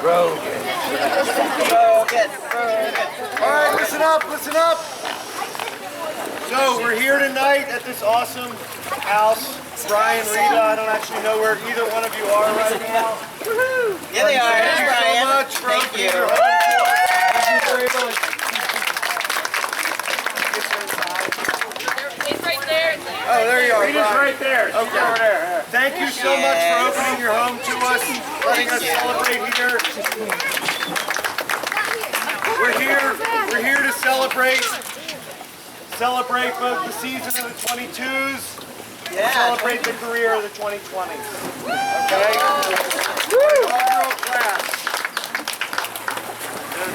Brogan. All right, listen up. So we're here tonight at this awesome house. Brian, Rita, I don't actually know where either one of you are right now. Yeah, they are. Thank you so much for opening your home to us. Thank you very much. It's right there. Oh, there you are, Rita's Brian. right there. She's over there. Thank you so much for opening your home to us, letting us celebrate here. We're here to celebrate both the season of the 22s, and celebrate the career of the 2020s. Okay? All-girl class.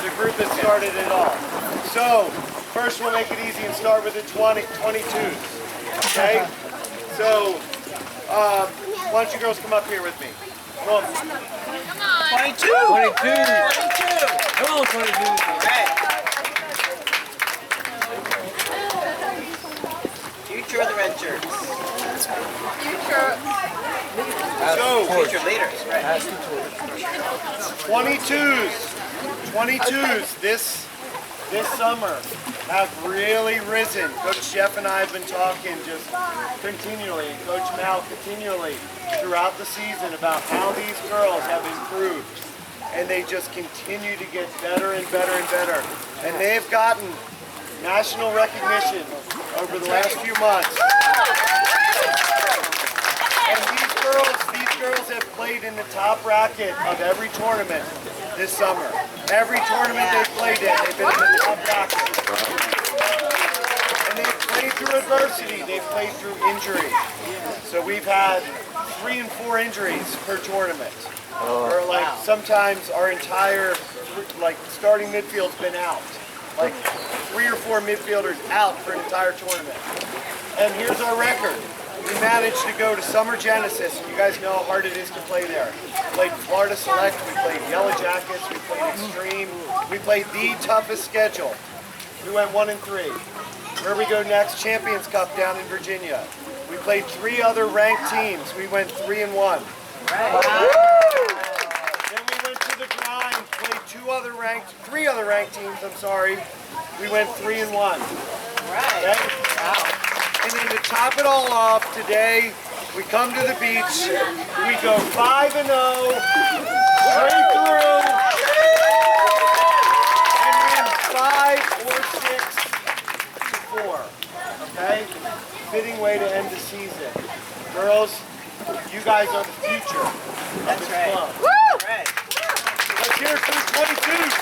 The group that started it all. So, first we'll make it easy and start with the 22s. Okay? So, why don't you girls come up here with me? Come on. Come on. 22. 22. 22. Come on, 22. All right. Future of the red shirts. So, Future leaders, right? 22s this summer have really risen. Coach Jeff and I have been talking just continually, and Coach Mal continually throughout the season about how these girls have improved. And they just continue to get better and better and better. And they've gotten national recognition over the last few months. And these girls have played in the top bracket of every tournament this summer. Every tournament they've played in, they've been in the top bracket. And they've played through adversity, they've played through injury. So we've had 3 and 4 injuries per tournament. Or like sometimes our entire starting midfield's been out. Like 3 or 4 midfielders out for an entire tournament. And here's our record. We managed to go to Summer Genesis, and you guys know how hard it is to play there. We played Florida Select, we played Yellow Jackets, we played Extreme. We played the toughest schedule. We went 1 and 3. Where we go next? Champions Cup down in Virginia. We played 3 other ranked teams. We went 3 and 1. Then we went to the grind, played 3 other ranked teams, We went 3 and 1. Okay? And then to top it all off, today we come to the beach, we go 5 and 0, straight through, and win 5 or 6 to 4. Okay? Fitting way to end the season. Girls, you guys are the future of this club. That's right. Let's hear it for the 22s.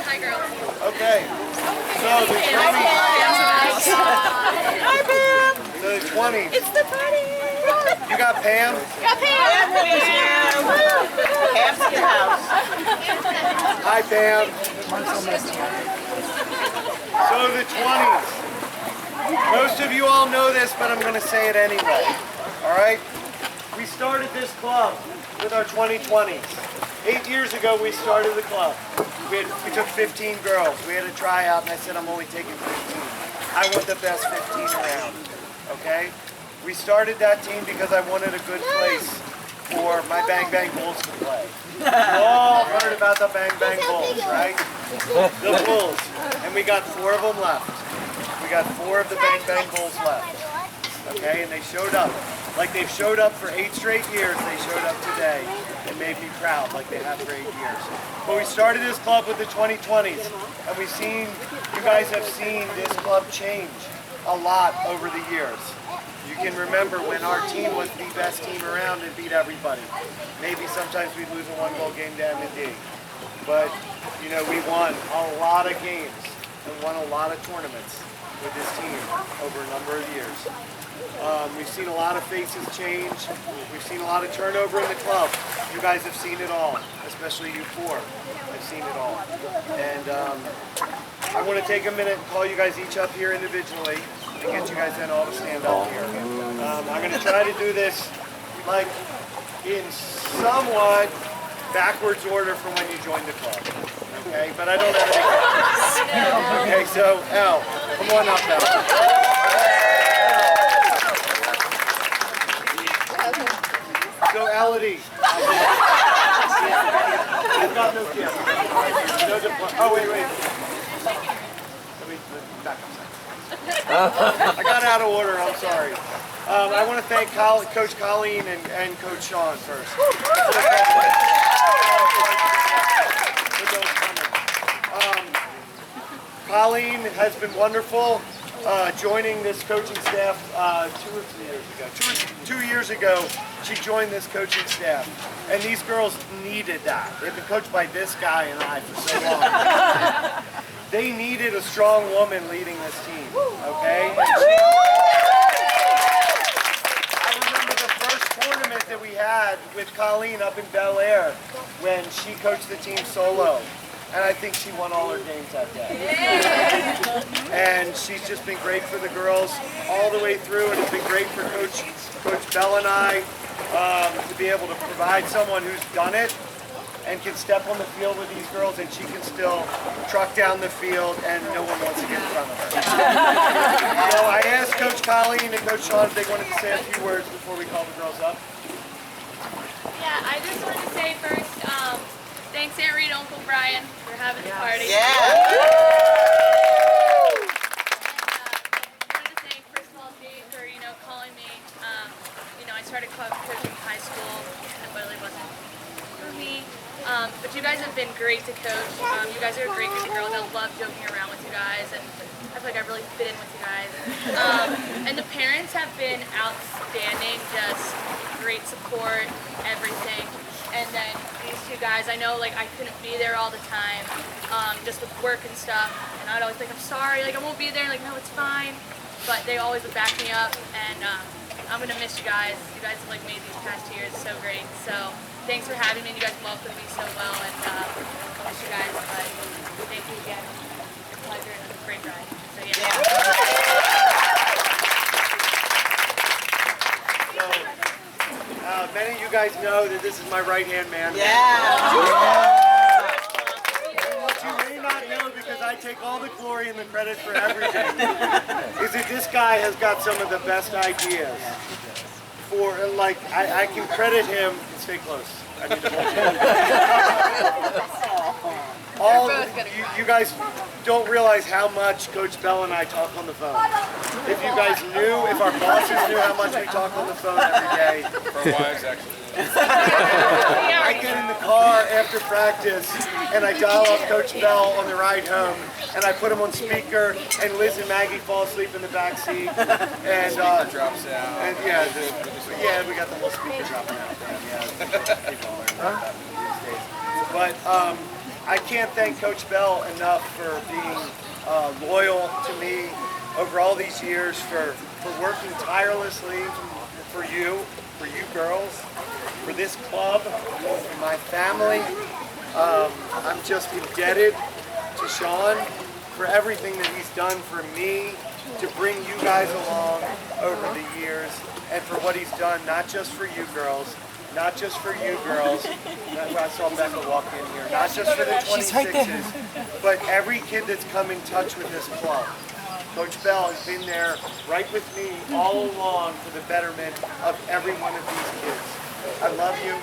Hi, girls. Okay, so the 20s. Hi, Pam. The 20s. It's the party. You got Pam? Got Pam. Pam's in the house. Hi, Pam. So the 20s. Most of you all know this, but I'm going to say it anyway. All right? We started this club with our 2020s. 8 years ago, we started the club. We took 15 girls. We had a tryout, and I said, I'm only taking 15. I want the best 15 around. Okay? We started that team because I wanted a good place for my Bang Bang Bulls to play. You all heard about the Bang Bang Bulls, right? The Bulls. And we got 4 of them left. We got 4 of the Bang Bang Bulls left. Okay? And they showed up. Like they've showed up for 8 straight years, they showed up today and made me proud like they have for 8 years. But we started this club with the 2020s, and you guys have seen this club change a lot over the years. You can remember when our team was the best team around and beat everybody. Maybe sometimes we'd lose a 1-goal game to M&D. But, you know, we won a lot of games and won a lot of tournaments with this team over a number of years. We've seen a lot of faces change. We've seen a lot of turnover in the club. You guys have seen it all, especially you four. I've seen it all. And I want to take a minute and call you guys each up here individually and get you guys then all to stand up here. I'm going to try to do this like in somewhat backwards order from when you joined the club. Okay, but I don't have any. Okay, so Al, come on up now. So Elodie. I've got no camera. No oh wait. Let me back up a second. I got out of order, I'm sorry. I want to thank Coach Colleen and Coach Sean first. Colleen has been wonderful joining this coaching staff 2 years ago. She joined this coaching staff, and these girls needed that. They've been coached by this guy and I for so long. They needed a strong woman leading this team, okay? I remember the first tournament that we had with Colleen up in Bel Air when she coached the team solo. And I think she won all her games that day. And she's just been great for the girls all the way through, and it's been great for Coach Bell and I to be able to provide someone who's done it and can step on the field with these girls, and she can still truck down the field, and no one wants to get in front of her. So I asked Coach Colleen and Coach Sean if they wanted to say a few words before we call the girls up. Yeah, I just wanted to say first, thanks Aunt Rita and Uncle Brian for having the party. Yeah. I wanted to thank first of all Dave for calling me. I started club coaching in high school. It really wasn't for me. But you guys have been great to coach. You guys are a great group of girls. I love joking around with you guys, and I feel like I really fit in with you guys. And the parents have been outstanding, just great support, everything. And then these two guys, I know I couldn't be there all the time, just with work and stuff. And I'd always think, I'm sorry, I won't be there. No, it's fine. But they always would back me up, and I'm gonna miss you guys. You guys have made these past 2 years so great. So thanks for having me. And you guys welcomed me so well, and I miss you guys. But thank you again. It's a pleasure and it was a great ride. So yeah. Many of you guys know that this is my right-hand man. What you may not know, because I take all the glory and the credit for everything, is that this guy has got some of the best ideas. I can credit him. Stay close. I need to hold you guys don't realize how much Coach Bell and I talk on the phone. If you guys knew, if our bosses knew how much we talk on the phone every day. For wives, actually. I get in the car after practice and I dial up Coach Bell on the ride home, and I put him on speaker, and Liz and Maggie fall asleep in the back seat, and Drops out. and we got the whole speaker dropping out. People learn about that these days. But I can't thank Coach Bell enough for being loyal to me over all these years, for working tirelessly for you girls, for this club, for my family. I'm just indebted to Sean for everything that he's done for me to bring you guys along over the years, and for what he's done not just for you girls, I saw Becca walk in here. Not just for the 26s, but every kid that's come in touch with this club. Coach Bell has been there right with me all along for the betterment of every one of these kids. I love you.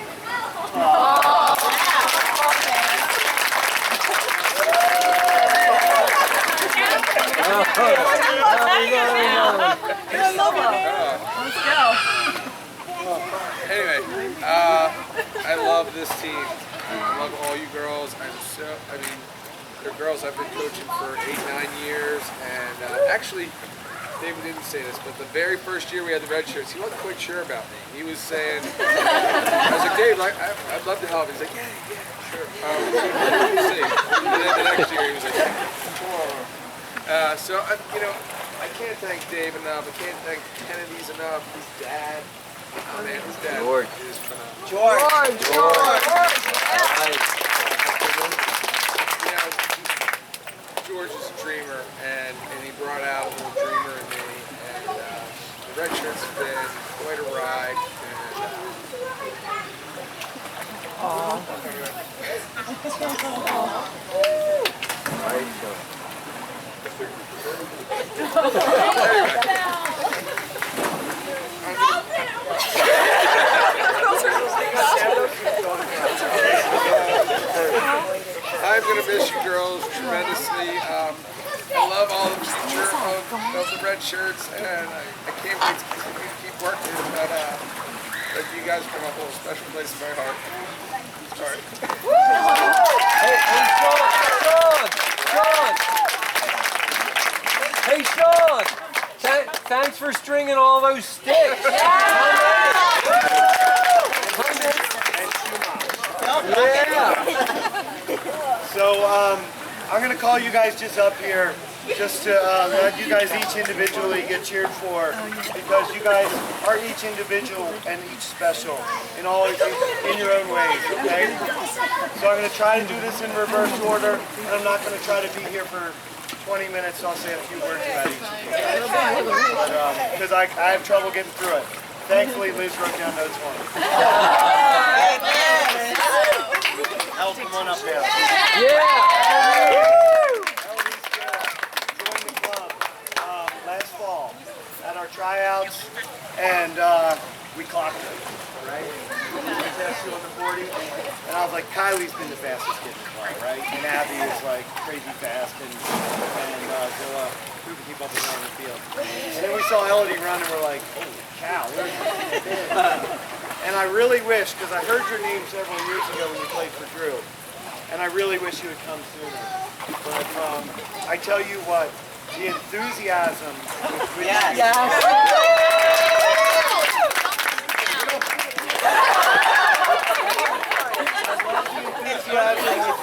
Anyway, I love this team. I love all you girls. They're girls I've been coaching for 8-9 years, and actually, David didn't say this, but the very first year we had the Redshirts, he wasn't quite sure about me. He was saying, I was like, Dave, I'd love to help. He's like, yeah, sure. We'll see. And then the next year he was like, tomorrow. So, I can't thank Dave enough. I can't thank Kennedy's enough. His dad. Oh man, his dad George. is phenomenal. George. You know, George is a dreamer, and he brought out a little dreamer in me. And the Red Shirts have been quite a ride. I'm going to miss you girls tremendously. I love all of the Red Shirts, and I can't wait to continue to keep working. But you guys bring a whole special place in my heart. Sorry. Hey, Sean! Thanks for stringing all those sticks. So I'm going to call you guys just up here just to let you guys each individually get cheered for, because you guys are each individual and each special in all in your own ways, okay? So I'm going to try to do this in reverse order, and I'm not going to try to be here for 20 minutes, so I'll say a few words about each of you. Because I have trouble getting through it. Thankfully, Liz wrote down notes for me. Help, come on up here. Yeah! Joined the club last fall at our tryouts, and we clocked her, right? We passed her on the 40, and I was like, Kylie's been the fastest kid in the club, right? And Abby is like crazy fast, and Zilla, who can keep up with her on the field. And then we saw Elodie run, and we're like, holy cow, where's she been? And I really wish, because I heard your name several years ago when you played for Drew, and I really wish you would come sooner. But I tell you what, the enthusiasm with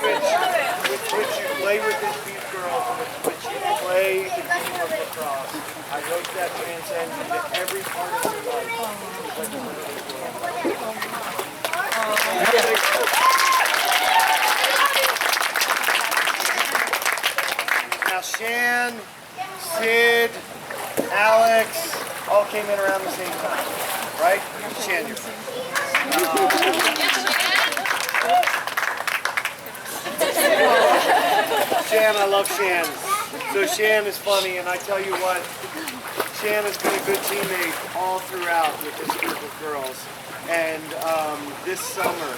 which with which you play with these girls, and with which you play the game of lacrosse. I hope that transcends into every part of your life. Now Shan, Sid, Alex all came in around the same time, right? Shan, you're Shan, I love Shan. So Shan is funny, and I tell you what, Shan has been a good teammate all throughout with this group of girls. And this summer,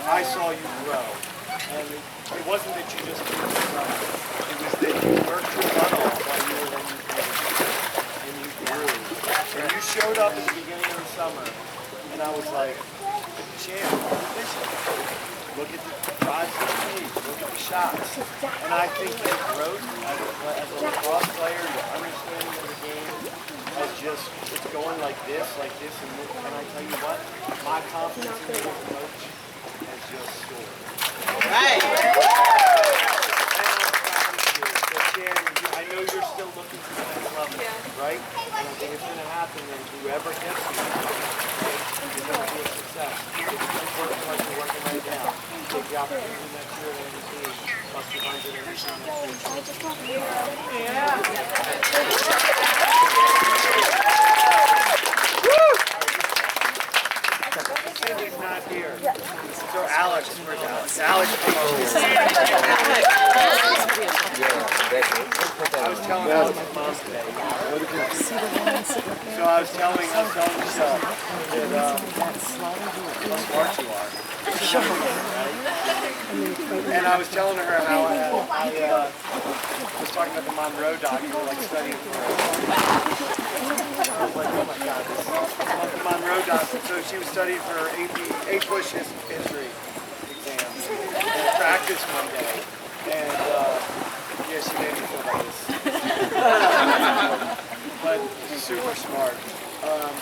I saw you grow. And it wasn't that you just did the summer. It was that you worked your butt off while you were on your team. And you grew. And you showed up at the beginning of the summer, and I was like, Shan, look at the drives to the page, look at the shots. And I think that growth as a lacrosse player, your understanding of the game has just, it's going like this, and I tell you what, my confidence in you as a coach has just soared. Right. So Shan, I know you're still looking for the next level, right? And I think it's going to happen, and whoever gets you, is going to be a success. It's important like you're working right now. Take the opportunity next year at MVP, plus the 100 every time next Cindy's not here. So Alex, where's Alex? Alex, come over here. I was telling Alex's mom today. So I was telling Michelle that how smart you are. And I was telling her how I was talking about the Monroe doc. You were like studying for it. I was like, oh my God, this is the Monroe doc. So she was studying for her AP Bush history exam. And practice one day. And yeah, she made me feel like this. But super smart.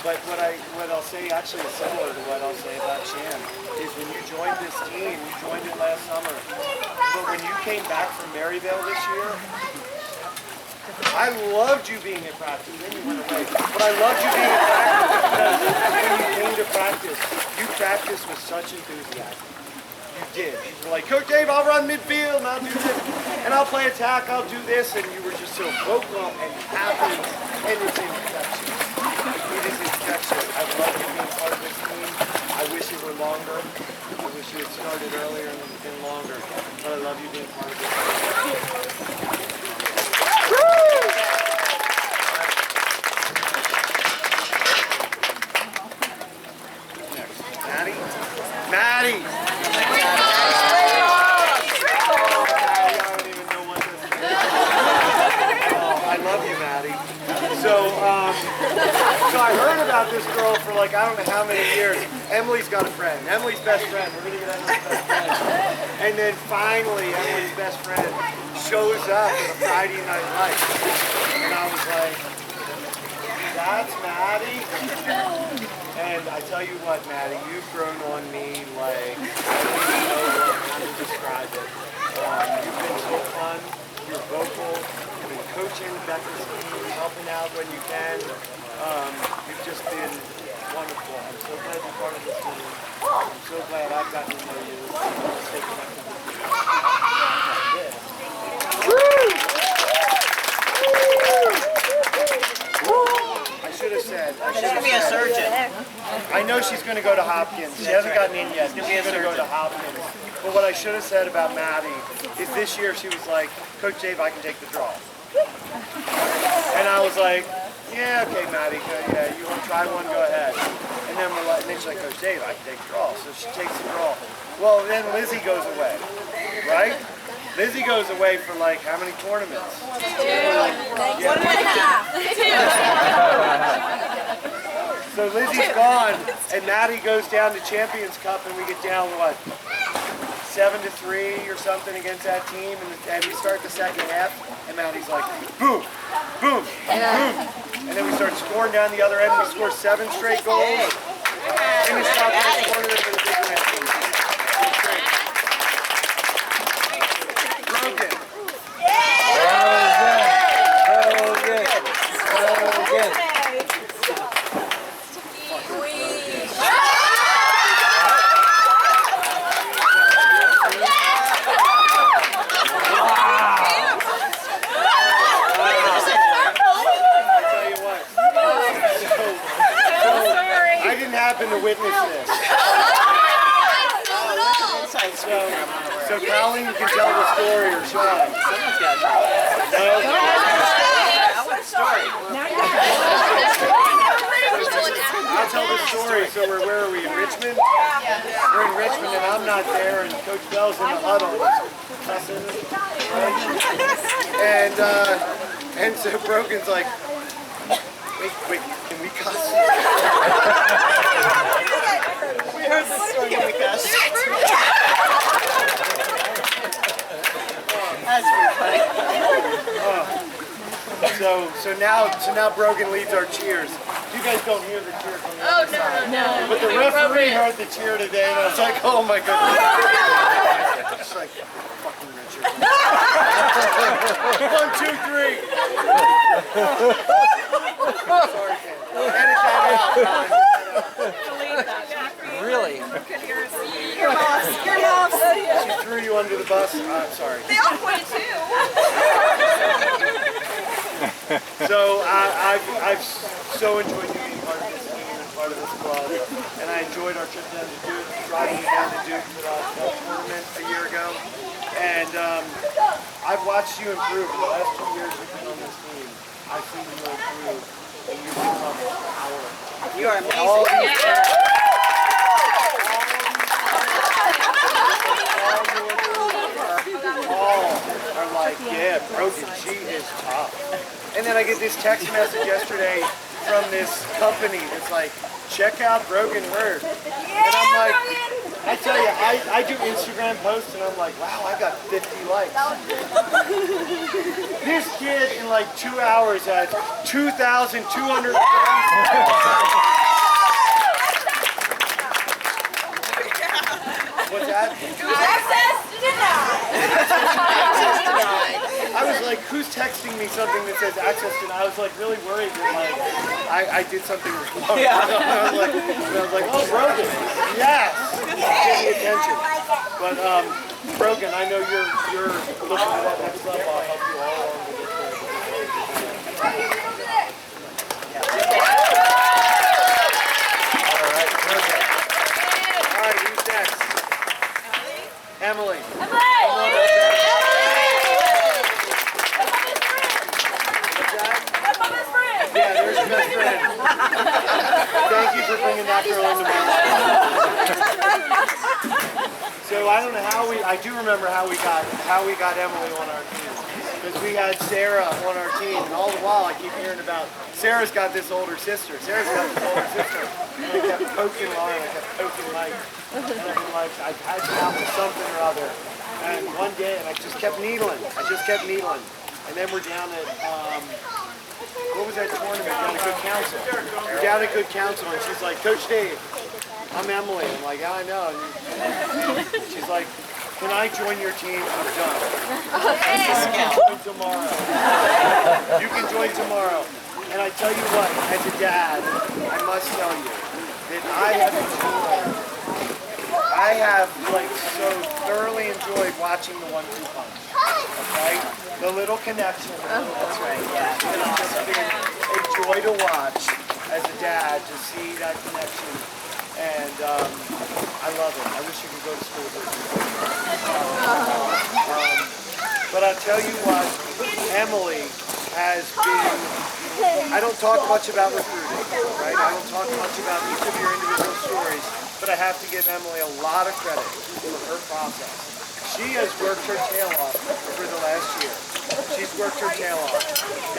But what I'll say actually is similar to what I'll say about Shan is when you joined this team, you joined it last summer. But when you came back from Maryvale this year, I loved you being at practice, then you went away. But I loved you being at practice because when you came to practice, you practiced with such enthusiasm. You did. You were like, Coach Dave, I'll run midfield and I'll do this. And I'll play attack, I'll do this. And you were just so vocal and happy. And it's infectious. It is infectious. I love you being part of this team. I wish it were longer. I wish you had started earlier and been longer. But I love you being part of this team. Maddie? Maddie! I love you, Maddie. So I heard about this girl for like, I don't know how many years. Emily's got a friend. Emily's best friend. We're going to get Emily's best friend. And then finally, Emily's best friend shows up at a Friday Night Lights. And I was like, that's Maddie? And I tell you what, Maddie, you've grown on me like, I don't even know how to describe it. You've been so fun. You're vocal. You've been coaching Becca's team, helping out when you can. You've just been wonderful. I'm so glad you're part of this team. I'm so glad I've gotten to know you. Stay connected with you. I should have said. She's going to be a surgeon. I know she's going to go to Hopkins. She hasn't gotten in yet. She's going to go to Hopkins. But what I should have said about Maddie is this year she was like, Coach Dave, I can take the draw. And I was like, yeah, okay, Maddie, yeah, you want to try one, go ahead. And then she's like, Coach Dave, I can take the draw. So she takes the draw. Well, then Lizzie goes away, right? Lizzie goes away for like how many tournaments? 2. Yeah. 1.5. So Lizzie's gone, and Maddie goes down to Champions Cup, and we get down, what, 7-3 or something against that team, and we start the second half, and Maddie's like, boom, boom, boom. And then we start scoring down the other end, we score 7 straight goals. And we stop scoring with a big win. Broken. To witness this. So Colleen can tell the story, or Sean. Someone's got to I'll tell the story. So where are we? In Richmond? We're in Richmond, and I'm not there, and Coach Bell's in the huddle. And so Broken's like, wait, can we cuss? We heard the story. Can we cuss? That's pretty funny. So now Brogan leads our cheers. You guys don't hear the cheer from the other side. No. But the referee heard the cheer today, and I was like, oh my goodness. It's like, fucking Richard. 1, 2, 3. Sorry, Ken. Edit that out. Really? Your boss. She threw you under the bus. I'm sorry. They all pointed too. So I've so enjoyed you being part of this team and part of this club, and I enjoyed our trip down to Duke, driving down to Duke for that tournament a year ago, and I've watched you improve. The last 2 years you've been on this team, I've seen you improve, and you've become powerful. You are amazing. All are like, yeah, Brogan, she is tough. And then I get this text message yesterday from this company that's like, check out Brogan Word. And I'm like, I tell you, I do Instagram posts and I'm like, wow, I got 50 likes. This kid in like 2 hours had 2,200 What's that? Access denied. I was like, who's texting me something that says access to, and I was like really worried that like I did something wrong. Yeah. I was like, oh, Brogan, yes, get the attention. But Brogan, I know you're looking at that next level. I'll help you all along with it. All right, perfect. All right, who's next? Emily. Yeah, there's your best friend. Thank you for bringing that girl into my life. So I don't know how I do remember how we got Emily on our team. Because we had Sarah on our team, and all the while I keep hearing about Sarah's got this older sister. And I kept poking Lauren, I kept poking Mike. And I've been like, I had to out with something or other. And one day, and I just kept needling. And then we're down at, what was that tournament? Down at Good Counsel. We're down at Good Counsel, and she's like, Coach Dave, I'm Emily. I'm like, yeah, I know. And she's like, can I join your team? I'm done. Join tomorrow. You can join tomorrow. And I tell you what, as a dad, I must tell you that I have like so thoroughly enjoyed watching the 1-2 punch. Okay? The little connection. That's right, yeah. It's just been a joy to watch as a dad to see that connection. And I love it. I wish you could go to school with me. But I'll tell you what, Emily has been, I don't talk much about recruiting, right? I don't talk much about each of your individual stories, but I have to give Emily a lot of credit for her process. She has worked her tail off for the last year. She's worked her tail off.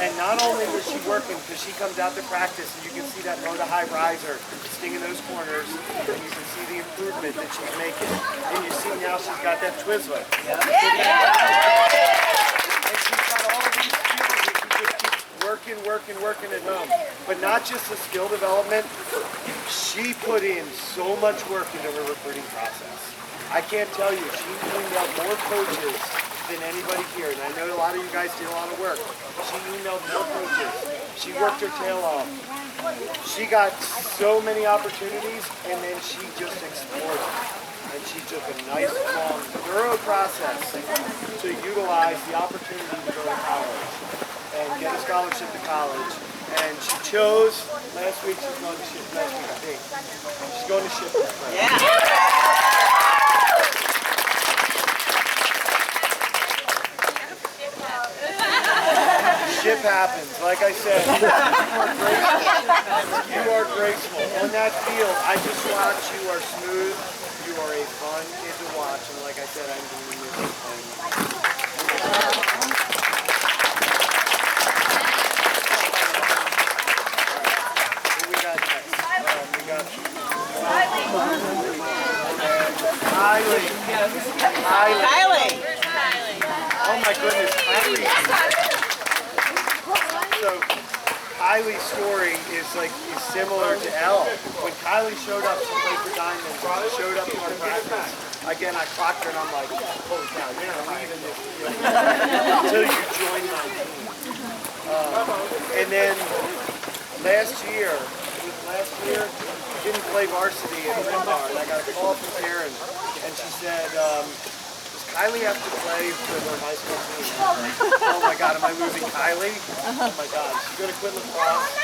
And not only is she working, because she comes out to practice and you can see that low to high riser stinging those corners, and you can see the improvement that she's making. And you see now she's got that Twizzler. And she's got all these skills that she just keeps working at home. But not just the skill development, she put in so much work into her recruiting process. I can't tell you, she emailed more coaches than anybody here, and I know a lot of you guys did a lot of work. She emailed more coaches. She worked her tail off. She got so many opportunities, and then she just explored it. And she took a nice, long, thorough process to utilize the opportunity to go to college and get a scholarship to college. And she chose, last week she's going to ship, last week I think, she's going to ship this right. Ship happens. Like I said, you are graceful. On that field, I just watch. You are smooth. You are a fun kid to watch. And like I said, I'm doing this. Who we got next? We got Kylie. Oh my goodness, Kylie. So Kylie's story is similar to Elle. When Kylie showed up, she played for Diamond. She showed up to our practice. Again, I clocked her and I'm like, holy cow, you're not leaving this field until you join my team. And then last year, didn't play varsity at Rimbar, and I got a call from Karen, and she said, does Kylie have to play for her high school team? Oh my God, am I losing Kylie? Oh my God, she's going to quit lacrosse,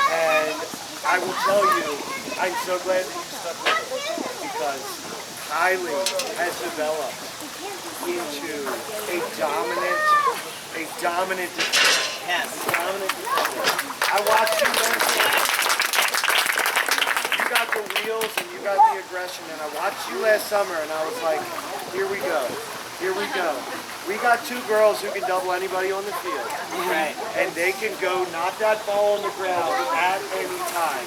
and I will tell you, I'm so glad that you stuck with her, because Kylie has developed into a dominant defender. Yes. I watched you last summer. You got the wheels and you got the aggression, and I watched you last summer and I was like, here we go. We got two girls who can double anybody on the field. Right. And they can go knock that ball on the ground at any time.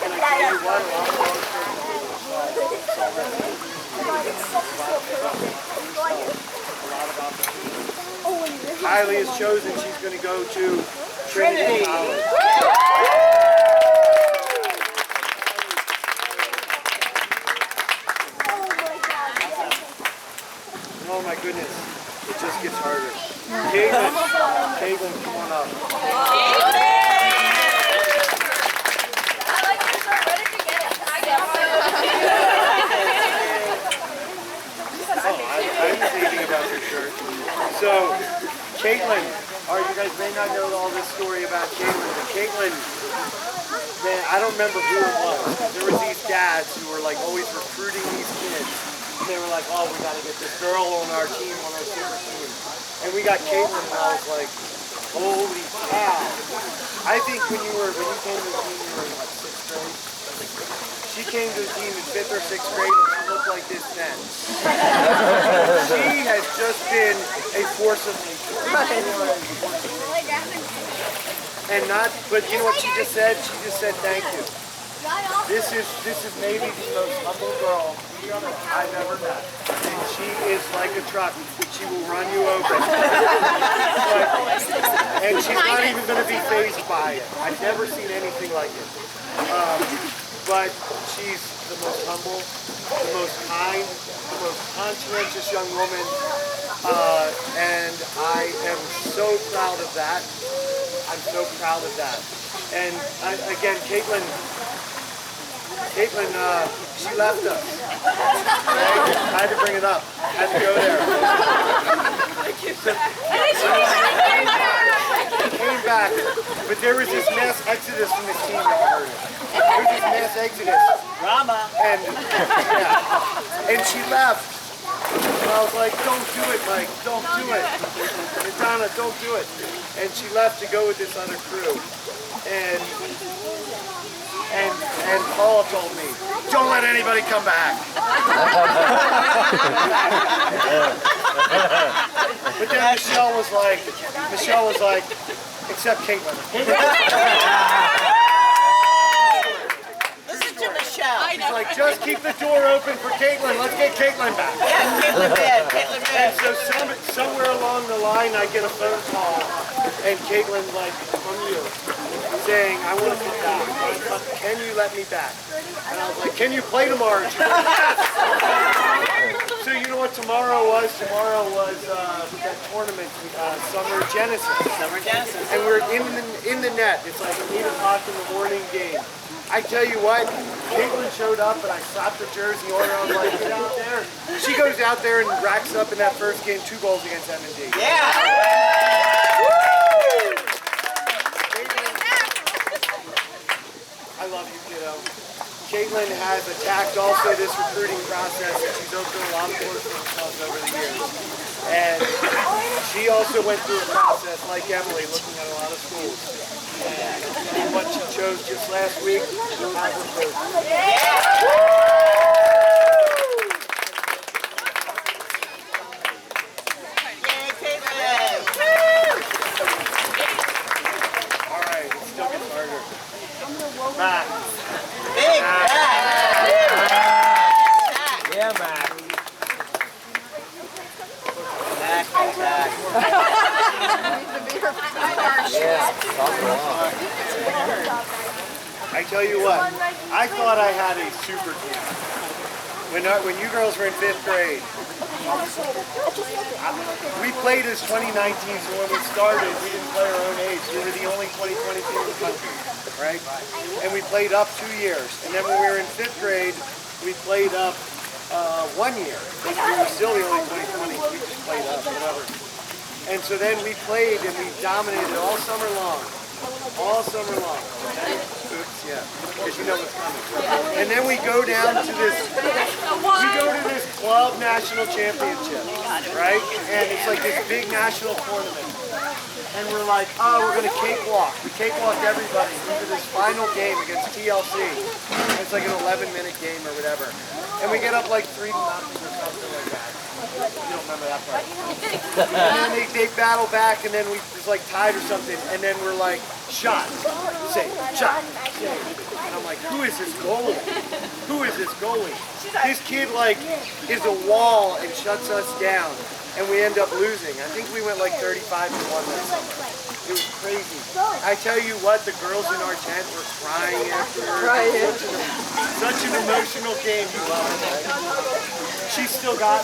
And I tell you what, a lot of opportunities. Kylie has chosen she's going to go to Trinity College. Oh my goodness. it just gets harder. Caitlin, come on up. I was thinking about your shirt. So, Caitlin, you guys may not know all this story about Caitlin, but Caitlin, man, I don't remember who it was. There was these dads who were like always recruiting these kids. And they were like, oh, we got to get this girl on our team, on our super team. And we got Caitlin, and I was like, holy cow. I think when you came to the team, you were in like 6th grade. She came to the team in 5th or 6th grade, and she looked like this then. She has just been a force of nature. And but you know what she just said? She just said thank you. This is maybe the most humble girl I've ever met. And she is like a truck. She will run you over. And she's not even going to be fazed by it. I've never seen anything like it. But she's the most humble, the most kind, the most conscientious young woman. And I am so proud of that. I'm so proud of that. And again, Caitlin, she left us. Okay? I had to bring it up. I had to go there. She came back, but there was this mass exodus from this team that hurt her. There was this mass exodus. Drama. And she left. And I was like, don't do it, Mike. Don't do it. And Donna, don't do it. And she left to go with this other crew. And Paul told me, don't let anybody come back. But then Michelle was like, except Caitlin. Listen to Michelle. She's like, just keep the door open for Caitlin. Let's get Caitlin back. Yeah, Caitlin And bad. so somewhere along the line, I get a phone call, and Caitlin's like, from you, saying, I want to come back. Can you let me back? And I was like, can you play tomorrow? She goes, yes! So you know what tomorrow was? Tomorrow was that tournament, Summer Genesis. Summer Genesis. And we're in the net. It's like an 8 o'clock in the morning game. I tell you what, Caitlin showed up and I slapped her jersey on her. I was like, get out there. She goes out there and racks up in that first game 2 goals against M&D. Yeah. I love you, kiddo. Caitlin has attacked also this recruiting process, and she's opened a lot of doors for herself over the years. And she also went through a process, like Emily, looking at a lot of schools. And what she chose just last week, have her proof. Yay, Caitlin. All right, it still gets harder. Matt. Big Matt. Yeah, Mac. Matt. I tell you what, I thought I had a super team. When you girls were in 5th grade, we played as 2019, so when we started, we didn't play our own age. We were the only 2020 team in the country, right? And we played up 2 years. And then when we were in 5th grade, we played up 1 year. We were still the only 2020, we just played up, whatever. And so then we played and we dominated all summer long. All summer long. Okay? Oops, yeah. Because you know what's coming. And then we go down to this, club national championship, right? And it's like this big national tournament. And we're like, oh, we're going to cakewalk. We cakewalk everybody into this final game against TLC. It's like an 11-minute game or whatever. And we get up like 3-0 or something like that. You don't remember that part. And then they battle back, and then it's like tied or something, and then we're like, shot, save, shot, save. And I'm like, who is this goalie? Who is this goalie? This kid like is a wall and shuts us down, and we end up losing. I think we went like 35-1 that summer. It was crazy. I tell you what, the girls in our tent were crying after her. Such an emotional game. You love it. She she's still got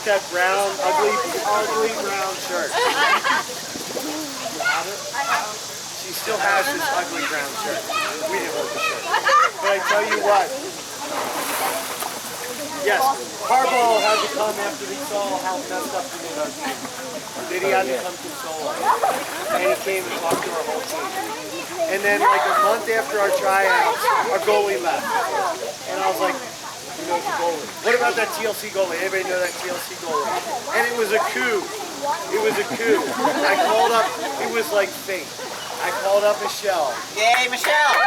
that brown, ugly brown shirt. She still has this ugly brown shirt. We didn't want the shirt. But I tell you what. Yes, Harbaugh had to come after he saw how messed up we made our team. Then he had to come console us. And he came and talked to our whole team. And then like a month after our tryouts, our goalie left. And I was like, who knows the goalie? What about that TLC goalie? Anybody know that TLC goalie? And it was a coup. It was a coup. I called up, it was like fate. I called up Michelle. Yay, Michelle!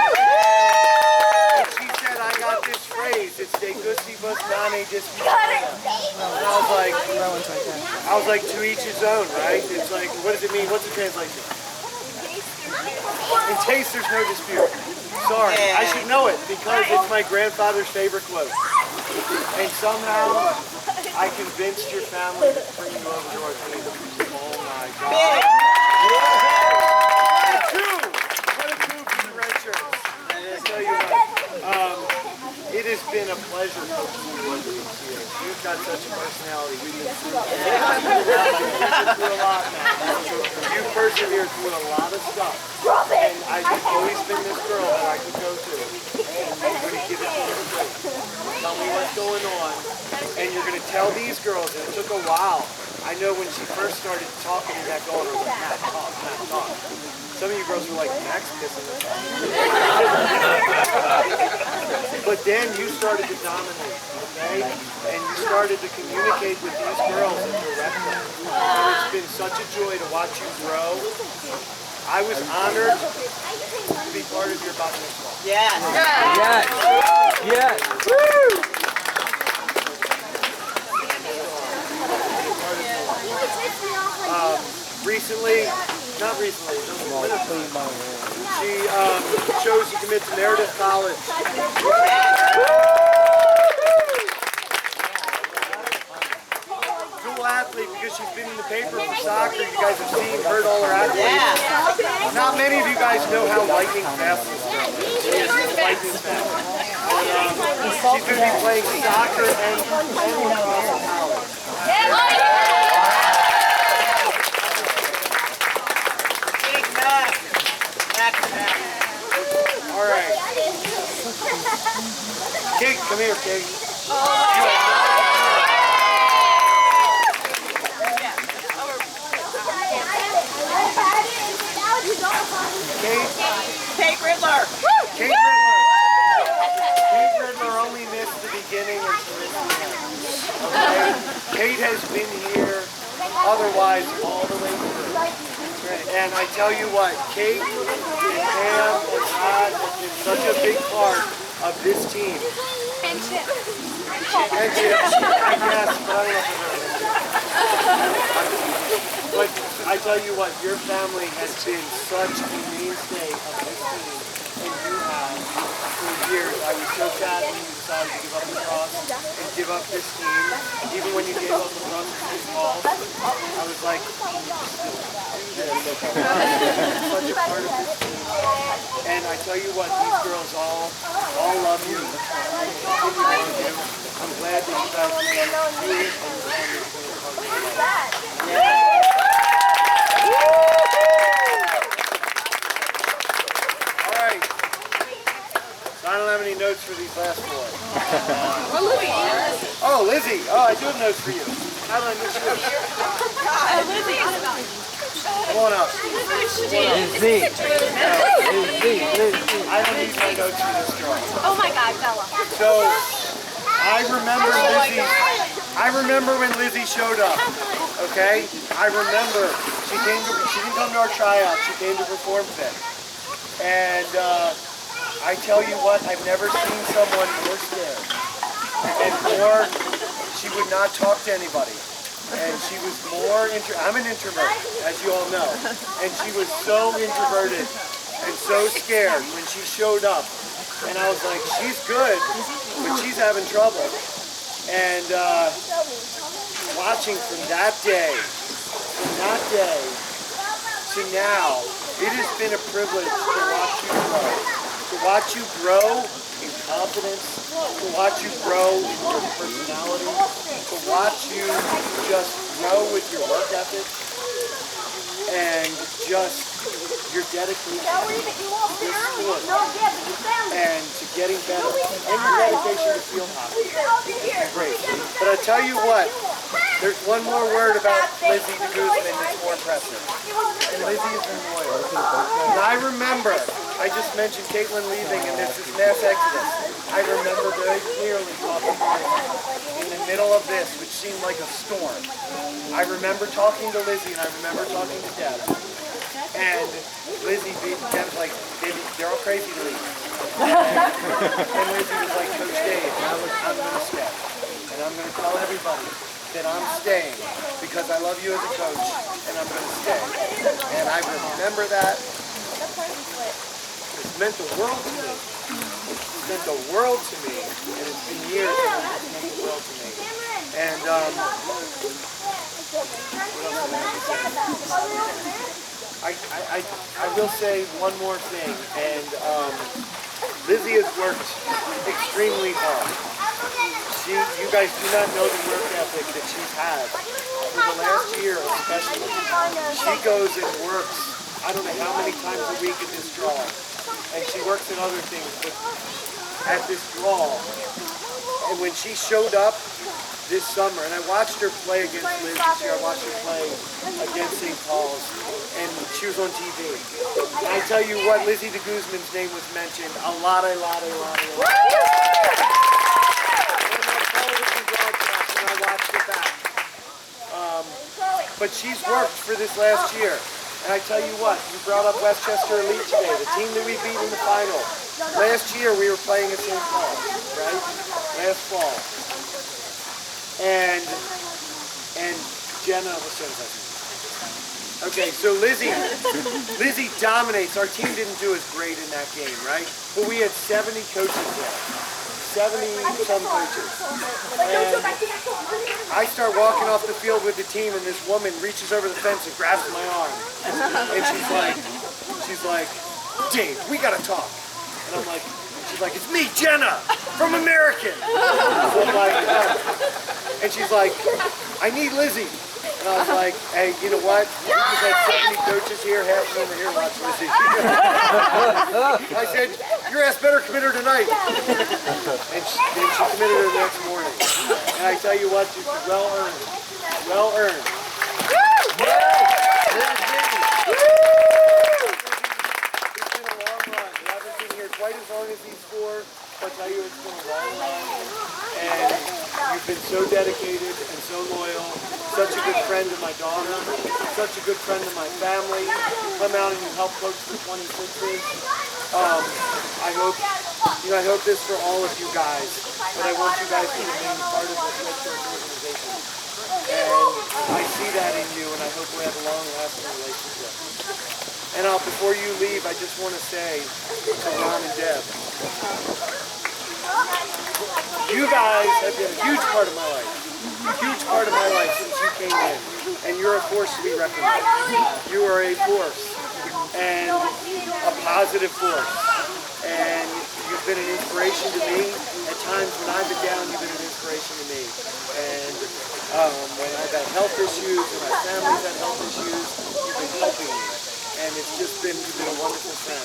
And she said, I got this phrase, it's de gustibus nane disputata. And I was like, to each his own, right? It's like, what does it mean? What's the translation? In taste, there's no dispute. Sorry, I should know it because it's my grandfather's favorite quote. And somehow, I convinced your family to bring you over to our team. Oh my God. What a coup! What a coup for the Redshirts. I tell you what, it has been a pleasure coaching you over these years. You've got such a personality. We've been through a lot now. You've persevered through a lot of stuff. And I've always been this girl that I could go to. And I'm going to give it to you straight. Tell me what's going on. And you're going to tell these girls, and it took a while. I know when she first started talking to that girl, I was like, Matt, talk. Some of you girls were like, Max kissing us. But then you started to dominate, okay? And you started to communicate with these girls and direct them. And it's been such a joy to watch you grow. I was honored to be part of your bat mitzvah. Yes. Yes. Yes. Woo! She chose to commit to Meredith College. Dual athlete because she's been in the paper for soccer. You guys have seen, heard all her athletes. Not many of you guys know how lightning fast this girl is. She is lightning fast. She's going to be playing soccer and lacrosse in college. All right. Kate, come here, Kate. Kate Riddler. Kate Riddler only missed the beginning and she missed the end. Okay? Kate has been here otherwise all the way through. And I tell you what, Kate and Pam and Todd have been such a big part of this team. And Chip. And Chip, I guess, but I don't know if But I tell you what, your family has been such a mainstay of this team, and you have for years. I was so sad when you decided to give up the cross and give up this team. Even when you gave up the runs and the balls, I was like, such a part of this team. And I tell you what, these girls all love you. I'm glad that you guys are here and all right. So I don't have any notes for these last four. Oh, Lizzie. Oh, I do have notes for you. How did I miss you? Come on up. Lizzie. I don't need my notes for this girl. Oh my God, Bella. So I remember when Lizzie showed up. Okay? I remember she didn't come to our tryout, she came to Perform Fit. And I tell you what, I've never seen someone more scared. And more, she would not talk to anybody. And she was more, I'm an introvert, as you all know. And she was so introverted and so scared when she showed up. And I was like, she's good, but she's having trouble. And watching from that day to now, it has been a privilege to watch you grow in confidence, to watch you grow in your personality, to watch you just grow with your work ethic, and just your dedication to this sport and to getting better, and your dedication to feel happy. Great. But I tell you what, there's one more word about Lizzie de Guzman that's more impressive. And Lizzie is in loyal. And I remember, I just mentioned Caitlin leaving and there's this mass exodus. I remember very clearly talking to Lizzie in the middle of this, which seemed like a storm. I remember talking to Lizzie and I remember talking to Deb. And Lizzie, Deb's like, they're all crazy to leave. And Lizzie was like, Coach Dave, I'm going to stay. And I'm going to tell everybody that I'm staying because I love you as a coach and I'm going to stay. And I remember that. It's meant the world to me. It's meant the world to me. And it's been years and it's meant the world to me. And I will say one more thing. And Lizzie has worked extremely hard. You guys do not know the work ethic that she's had. For the last year especially, she goes and works, I don't know how many times a week at this draw. And she works at other things, but at this draw. And when she showed up this summer, and I watched her play against Liz this year, I watched her play against St. Paul's, and she was on TV. And I tell you what, Lizzie de Guzman's name was mentioned a lot. And I watched it back. But she's worked for this last year. And I tell you what, you brought up Westchester Elite today, the team that we beat in the final. Last year we were playing at St. Paul, right? Last fall. And Jenna was so nice. Okay, so Lizzie dominates. Our team didn't do as great in that game, right? But we had 70 coaches there. 70-some coaches. And I start walking off the field with the team and this woman reaches over the fence and grabs my arm. And she's like, Dave, we gotta talk. And I'm like, she's like, it's me, Jenna, from American. So I'm like, and she's like, I need Lizzie. And I was like, hey, you know what? We just had 70 coaches here, half of them are here, watch Lizzie. I said, your ass better commit her tonight. And she committed her the next morning. And I tell you what, she's well earned. Well earned. It's been a long run. You haven't been here quite as long as these four, but I tell you it's been a long run. And you've been so dedicated and so loyal. Such a good friend to my daughter, such a good friend to my family. Come out and you help coach the 26ers. I hope this for all of you guys, but I want you guys to remain part of the Redshirts organization. And I see that in you, and I hope we have a long-lasting relationship. And before you leave, I just want to say to Ron and Deb, you guys have been a huge part of my life. Huge part of my life since you came in, and you're a force to be reckoned with. You are a force, and a positive force, and you've been an inspiration to me. At times when I've been down, you've been an inspiration to me, and when I've had health issues, when my family's had health issues, you've been helping me, and it's just been, you've been a wonderful friend.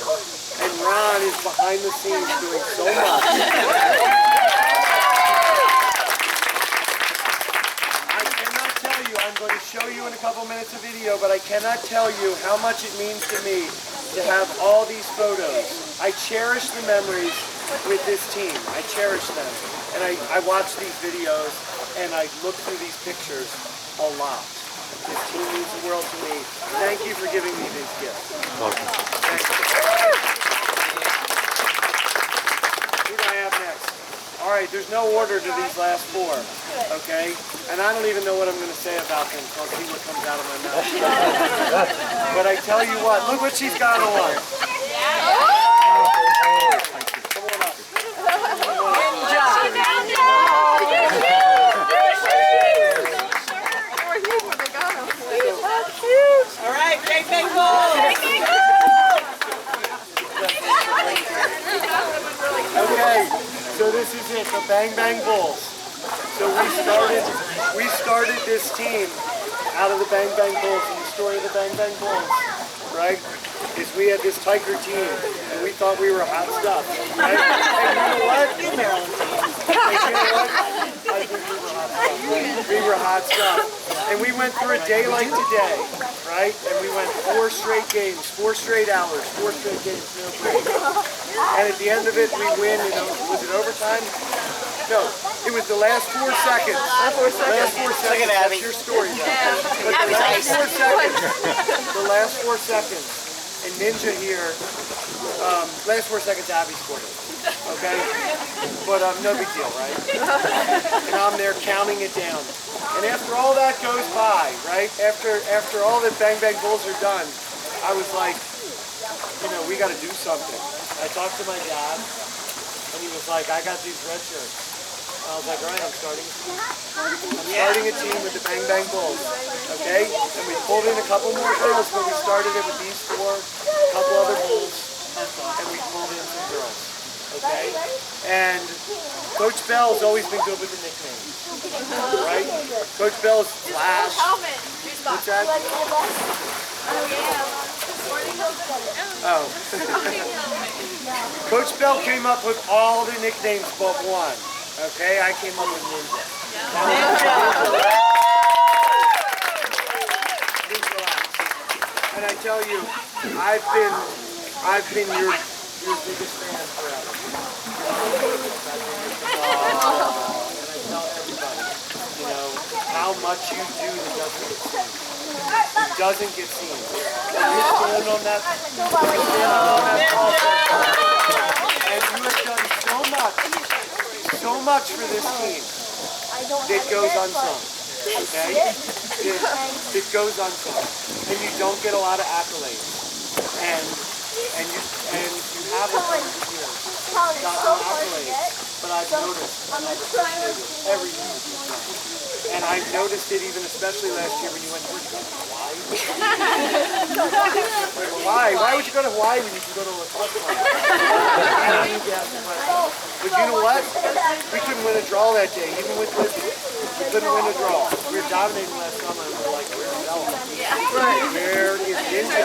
And Ron is behind the scenes doing so much. I'm going to show you in a couple minutes of video, but I cannot tell you how much it means to me to have all these photos. I cherish the memories with this team. I cherish them. And I watch these videos and I look through these pictures a lot. This team means the world to me. Thank you for giving me these gifts. Welcome. Thank you. Who do I have next? All right, there's no order to these last four, okay? And I don't even know what I'm going to say about them, so I'll see what comes out of my mouth. But I tell you what, look what she's got on. Come on up. All right, great big ball. Okay. Bang Bang Bulls. So we started this team out of the Bang Bang Bulls, and the story of the Bang Bang Bulls, right, is we had this Tiger team, and we thought we were hot stuff, right? And you know what? And you know what? I think we were hot stuff. We were hot stuff. And we went through a day like today, right? And we went 4 straight games, 4 straight hours, 4 straight games, no break. And at the end of it, we win, you know, was it overtime? No, it was the last 4 seconds. Last 4 seconds. Look at Abby. That's your story, though. But the last 4 seconds. The last 4 seconds. And Ninja here, last 4 seconds, Abby scored it. Okay? But no big deal, right? And I'm there counting it down. And after all that goes by, right? After all the Bang Bang Bulls are done, I was like, you know, we got to do something. I talked to my dad, and he was like, I got these red shirts. I was like, all right, I'm starting a team with the Bang Bang Bulls, okay? And we pulled in a couple more girls, but we started it with these 4, a couple other Bulls, and we pulled in some girls, okay? And Coach Bell's always been good with the nicknames, right? Coach Bell's Flash. What's that? Oh. Coach Bell came up with all the nicknames but one. Okay, I came up with Ninja. And I tell you, I've been your biggest fan forever. And I tell everybody, you know, how much you do that doesn't get seen. It doesn't get seen. And you stand on that ball, and you have done so much for this team that goes unsung. Okay? It goes unsung. And you don't get a lot of accolades. And you haven't over the years gotten accolades. But I've noticed and I've appreciated everything that you've done. And I've noticed it even especially last year when you went to Hawaii. Why? Why would you go to Hawaii when you can go to a club party? I don't need to ask the question. But you know what? We couldn't win a draw that day, even with Lizzie. We couldn't win a draw. We were dominating last summer and we were like, where's Bella? Where is Ninja?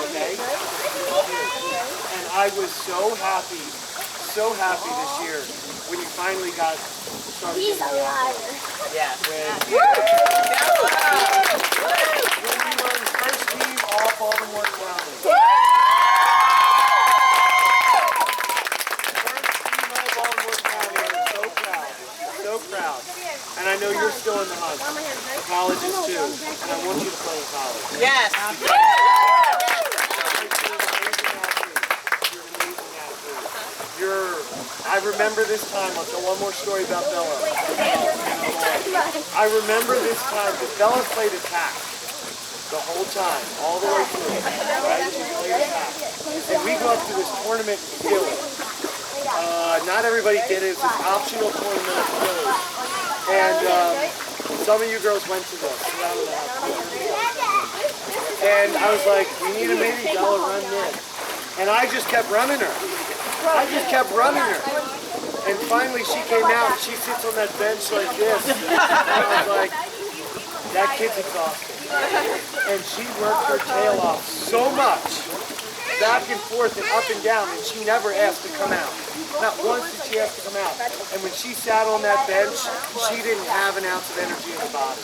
Okay? And I was so happy this year when you finally got started. He's a liar. Yeah. When you were the first team all Baltimore County. First team all Baltimore County. I'm so proud. So proud. And I know you're still in the hunt. Colleges too. And I want you to play in college. Yes. I remember this time, I'll tell one more story about Bella. I remember this time that Bella played attack the whole time, all the way through, right? She played attack. And we go up to this tournament in Philly. Not everybody did it, it's an optional tournament in Philly. And some of you girls went to this. And I was like, we need to maybe Bella run in. And I just kept running her. And finally she came out and she sits on that bench like this. And I was like, that kid's exhausted. And she worked her tail off so much, back and forth and up and down, and she never asked to come out. Not once did she ask to come out. And when she sat on that bench, she didn't have an ounce of energy in her body.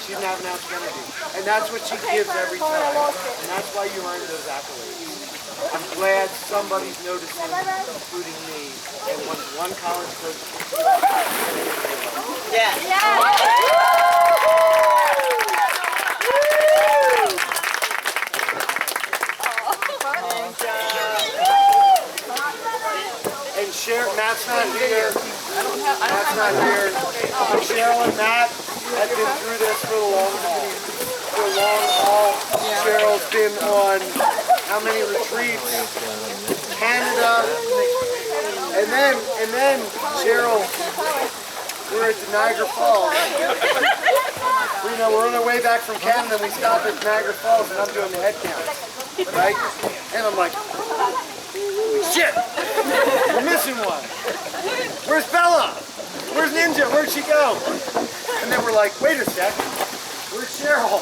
She didn't have an ounce of energy. And that's what she gives every time. And that's why you earn those accolades. I'm glad somebody's noticing, including me, and one college coach. Yeah. And Matt's not here. Matt's not here. Cheryl and Matt have been through this for a long haul. Cheryl's been on how many retreats? Canada. And then Cheryl, we're at the Niagara Falls. We're on our way back from Canada and we stop at Niagara Falls and I'm doing the head count. Right? And I'm like, holy shit! We're missing one. Where's Bella? Where's Ninja? Where'd she go? And then we're like, wait a sec. Where's Cheryl?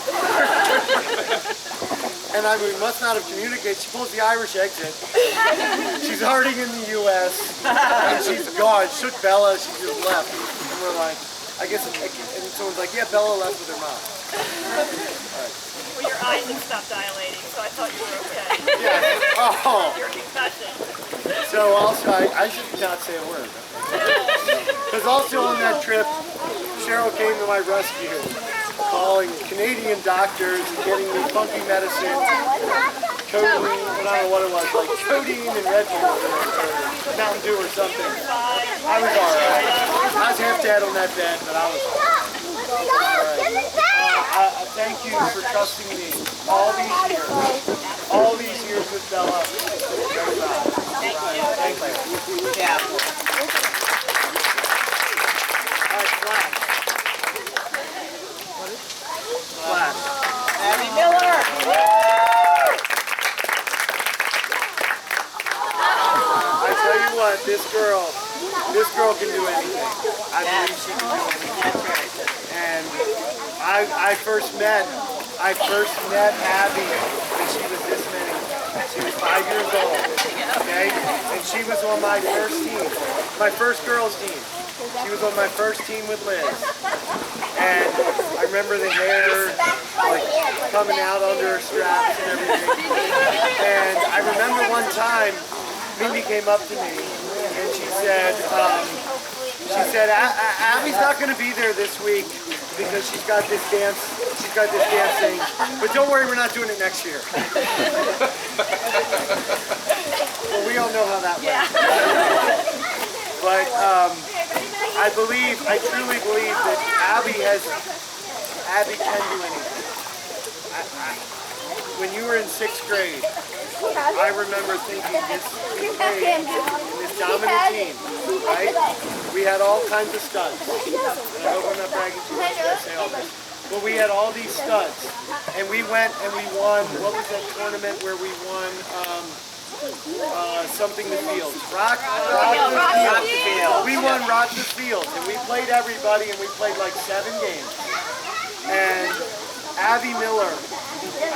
And we must not have communicated. She pulls the Irish exit. She's already in the U.S. and she's gone. Shook Bella. She just left. And we're like, I guess. And someone's like, yeah, Bella left with her mom. Well, your eyes had stopped dilating, so I thought you were okay. Yeah. Oh. Your concussion. So also, I should not say a word. Because also on that trip, Cheryl came to my rescue, calling Canadian doctors and getting me funky medicine, codeine, and I don't know what it was, like codeine and Red Bull or Mountain Dew or something. I was alright. I was half dead on that bed, but I was alright. Thank you for trusting me all these years with Bella. Thank you. Yeah. Alright, Flash. Abby Miller. I tell you what, this girl can do anything. I believe she can do anything. That's right. And I first met Abby when she was this many. She was 5 years old. Okay? And she was on my first team. My first girls team. She was on my first team with Liz. And I remember the hair like coming out under her straps and everything. And I remember one time Mindy came up to me and she said, Abby's not going to be there this week because she's got this dance thing. But don't worry, we're not doing it next year. Well, we all know how that went. But I truly believe that Abby can do anything. When you were in 6th grade, I remember thinking this dominant team, right? We had all kinds of studs. And I hope I'm not bragging too much when I say all this. But we had all these studs. And we went and we won, what was that tournament where we won something the Fields? Rock the Fields. We won Rock the Fields. And we played everybody and we played like 7 games. And Abby Miller,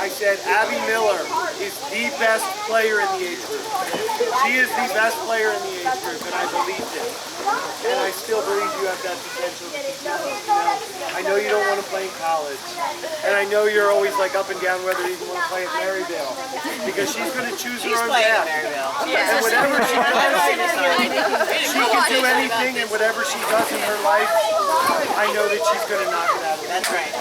I said, Abby Miller is the best player in the age group. She is the best player in the age group, and I believed it. And I still believe you have that potential. I know you don't want to play in college, and I know you're always like up and down whether you want to play at Maryville, because she's going to choose her own path. And whatever she does, she can do anything, and whatever she does in her life, I know that she's going to knock it out of the park. That's right.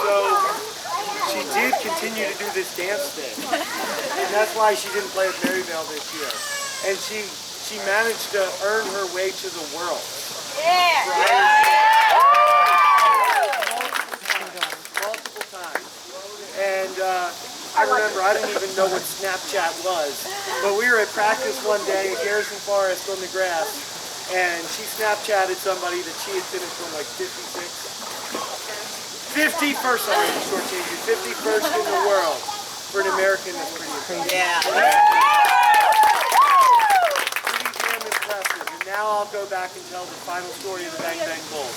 So she did continue to do this dance thing, and that's why she didn't play at Maryville this year. And she managed to earn her way to the world. Multiple times. And I remember I didn't even know what Snapchat was, but we were at practice one day at Garrison Forest on the grass, and she Snapchatted somebody that she had finished on like 51st, I'm going to shortchange you, 51st in the world. For an American, that's pretty impressive. Yeah. Pretty damn impressive. And now I'll go back and tell the final story of the Bang Bang Bulls.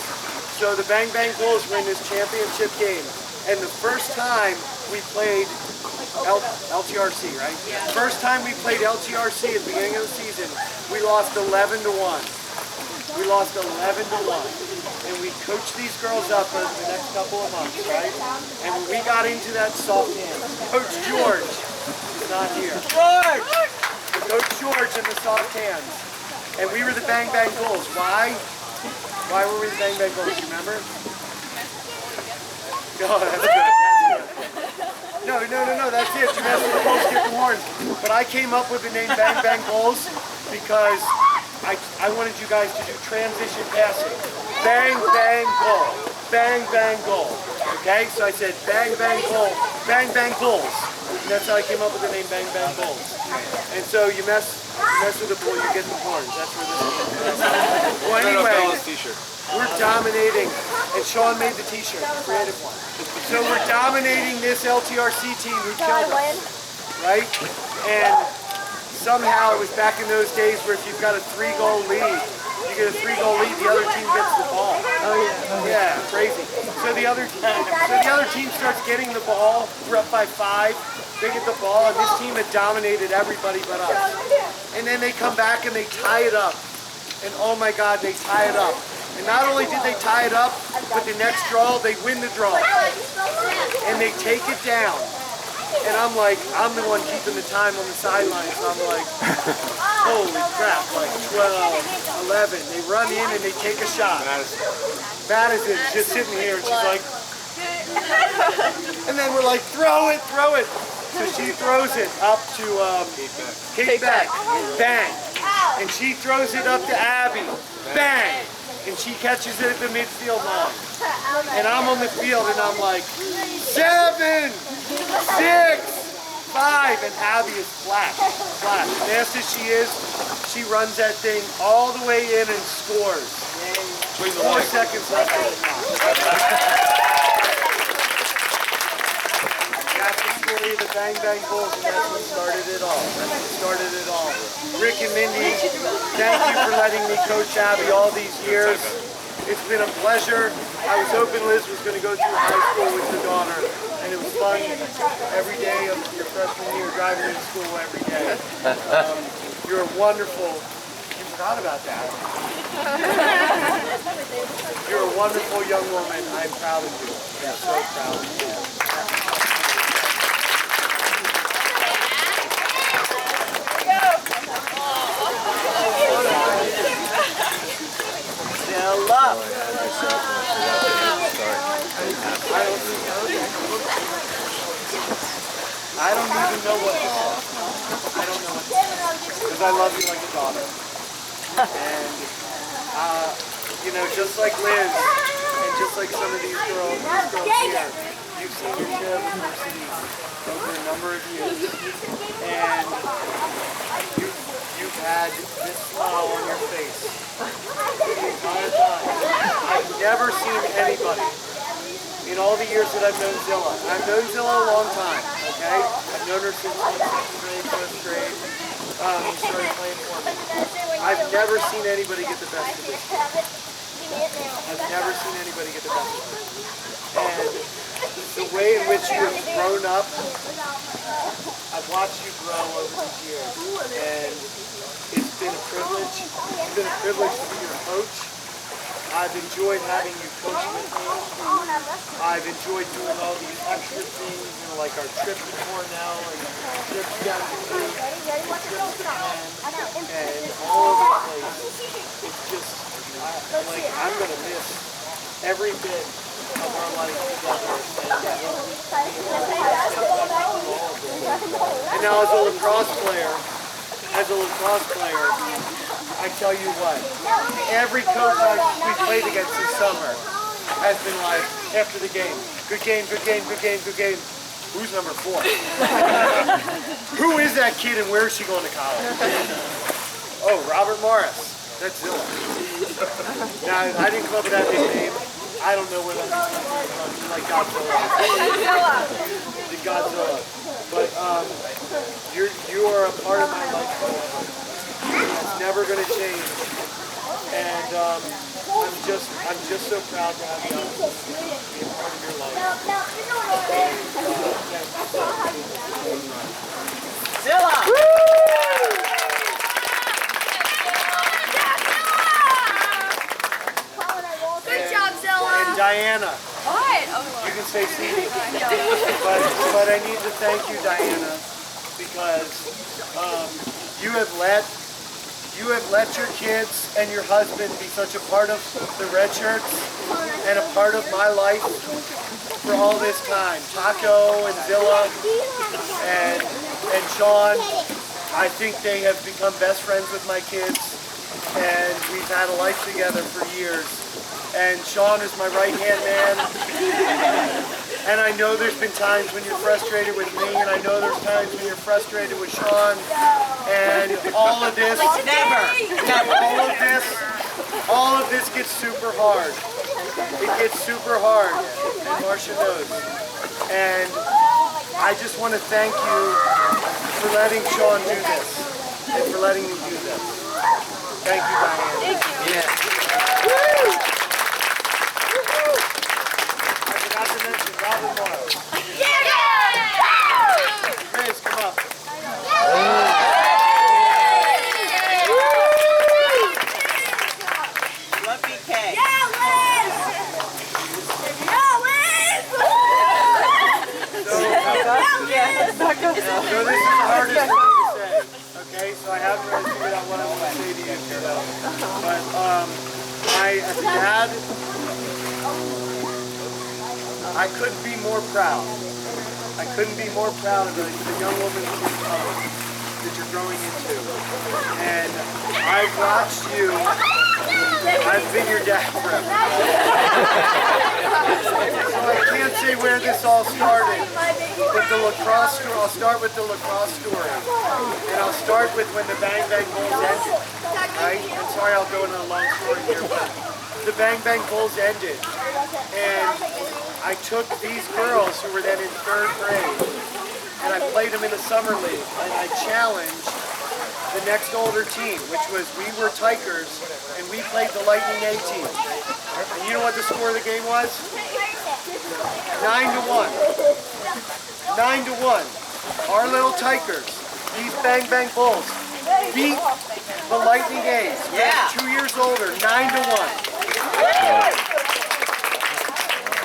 So the Bang Bang Bulls were in this championship game. And the first time we played LTRC, right? Yeah. First time we played LTRC at the beginning of the season, we lost 11-1. We lost 11-1. And we coached these girls up over the next couple of months, right? And when we got into that soft hand, Coach George is not here. George! Coach George in the soft hands. And we were the Bang Bang Bulls. Why? Why were we the Bang Bang Bulls? You remember? Oh, that's good. No, that's it. You messed with the Bulls, get the horns. But I came up with the name Bang Bang Bulls because I wanted you guys to do transition passing. Bang, bang, goal. Bang, bang, goal. Okay? So I said bang, bang, goal. Bang, bang, bulls. And that's how I came up with the name Bang, Bang, Bulls. And so you mess with the bull, you get the horns. That's where this is. Well, anyway, we're dominating And Sean made the t-shirt, the creative one. So we're dominating this LTRC team who killed us, right? And somehow it was back in those days where if you've got a 3-goal lead, you get a 3-goal lead, the other team gets the ball. Oh yeah. Yeah, crazy. So the other team starts getting the ball. We're up by 5. They get the ball, and this team had dominated everybody but us. And then they come back and they tie it up. And oh my God, they tie it up. And not only did they tie it up, but the next draw, they win the draw. And they take it down. And I'm like, I'm the one keeping the time on the sidelines. So I'm like, holy crap, like 12, 11. They run in and they take a shot. Madison's just sitting here and she's like, and then we're like, throw it, throw it. So she throws it up to Kate Beck. Bang. And she throws it up to Abby. Bang. And she catches it at the midfield line. And I'm on the field and I'm like, 7, 6, 5. And Abby is flat. Fast as she is, she runs that thing all the way in and scores. 4 seconds left in the time. That's the story of the Bang Bang Bulls, and that's what started it all. Rick and Mindy, thank you for letting me coach Abby all these years. It's been a pleasure. I was hoping Liz was going to go through high school with her daughter, and it was fun every day of your freshman year, driving to school every day. You're wonderful. You forgot about that. You're a wonderful young woman. I'm proud of you. I'm so proud of you. I don't even know what to say. I don't know what to say. Because I love you like a daughter. And, you know, just like Liz, and just like some of these girls here, you've seen your university over a number of years. And you've had this smile on your face the entire time. I've never seen anybody in all the years that I've known Zilla. I've known Zilla a long time, okay? I've known her since 6th grade, 1st grade. She started playing for me. I've never seen anybody get the best of this. I've never seen anybody get the best of this. And the way in which you have grown up, I've watched you grow over these years. And it's been a privilege. It's been a privilege to be your coach. I've enjoyed having you coach with me. I've enjoyed doing all these extra things, you know, like our trip to Cornell and trips down to Crete, trips to Penn, and all over the place. It's just, I'm going to miss every bit of our life together. And now as a lacrosse player, I tell you what, every coach we played against this summer has been like, after the game, good game, good game, good game, good game. Who's number 4? Who is that kid and where is she going to college? Oh, Robert Morris. That's Zilla. Now, I didn't come up with that nickname. I don't know where that nickname came from. She's like Godzilla. The Godzilla. But you are a part of my life forever. It's never going to change, and I'm just so proud to have the opportunity to be a part of your life. Zilla! Good job, Zilla. And Diana. What? You can stay seated. But I need to thank you, Diana, because you have let your kids and your husband be such a part of the Redshirts and a part of my life for all this time. Taco and Zilla and Sean, I think they have become best friends with my kids, and we've had a life together for years. And Sean is my right-hand man. And I know there's been times when you're frustrated with me, and I know there's times when you're frustrated with Sean. And all of this, all of this gets super hard. it gets super hard, and Marcia knows. And I just want to thank you for letting Sean do this, and for letting me do this. Thank you, Diane. Thank you. Yeah. Woo! I forgot to mention Robin Morrow. Liz, come up. What BK? So this is the hardest thing to say, okay? So I haven't really figured out what I want to say to you, kiddo. But as a dad, I couldn't be more proud. I couldn't be more proud of the young woman that you're growing into. And I've watched you. I've been your dad forever. So I can't say where this all started. With the lacrosse story, I'll start with the lacrosse story. And I'll start with when the Bang Bang Bulls ended. Right? I'm sorry I'll go into a long story here, but the Bang Bang Bulls ended. And I took these girls who were then in 3rd grade and I played them in the summer league. And I challenged the next older team, which was we were Tigers and we played the Lightning A team. And you know what the score of the game was? 9-1. 9-1. Our little Tigers, these Bang Bang Bulls, beat the Lightning A's. Yeah. 2 years older, 9-1.